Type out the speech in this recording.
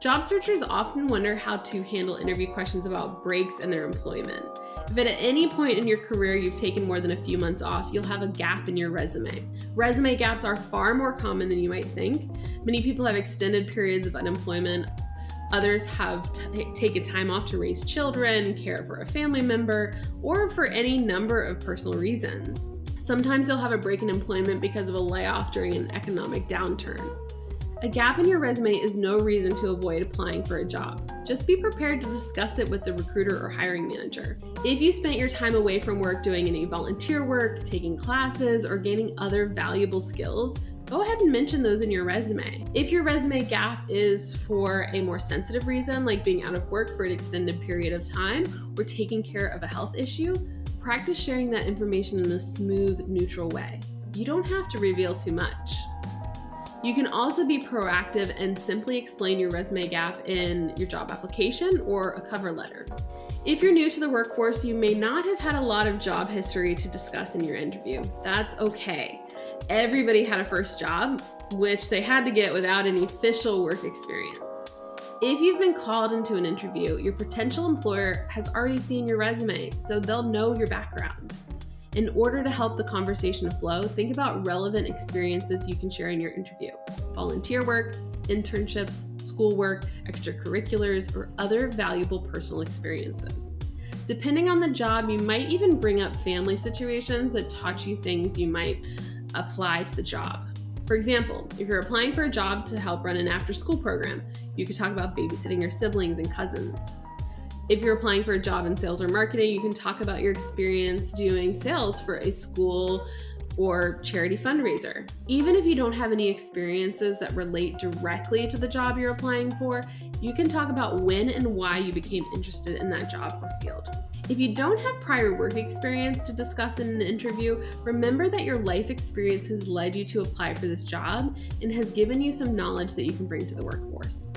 Job searchers often wonder how to handle interview questions about breaks in their employment. If at any point in your career you've taken more than a few months off, you'll have a gap in your resume. Resume gaps are far more common than you might think. Many people have extended periods of unemployment. Others have taken time off to raise children, care for a family member, or for any number of personal reasons. Sometimes you'll have a break in employment because of a layoff during an economic downturn. A gap in your resume is no reason to avoid applying for a job. Just be prepared to discuss it with the recruiter or hiring manager. If you spent your time away from work doing any volunteer work, taking classes, or gaining other valuable skills, go ahead and mention those in your resume. If your resume gap is for a more sensitive reason, like being out of work for an extended period of time or taking care of a health issue, practice sharing that information in a smooth, neutral way. You don't have to reveal too much. You can also be proactive and simply explain your resume gap in your job application or a cover letter. If you're new to the workforce, you may not have had a lot of job history to discuss in your interview. That's okay. Everybody had a first job, which they had to get without any official work experience. If you've been called into an interview, your potential employer has already seen your resume, so they'll know your background. In order to help the conversation flow, think about relevant experiences you can share in your interview. Volunteer work, internships, schoolwork, extracurriculars, or other valuable personal experiences. Depending on the job, you might even bring up family situations that taught you things you might apply to the job. For example, if you're applying for a job to help run an after-school program, you could talk about babysitting your siblings and cousins. If you're applying for a job in sales or marketing, you can talk about your experience doing sales for a school or charity fundraiser. Even if you don't have any experiences that relate directly to the job you're applying for, you can talk about when and why you became interested in that job or field. If you don't have prior work experience to discuss in an interview, remember that your life experience has led you to apply for this job and has given you some knowledge that you can bring to the workforce.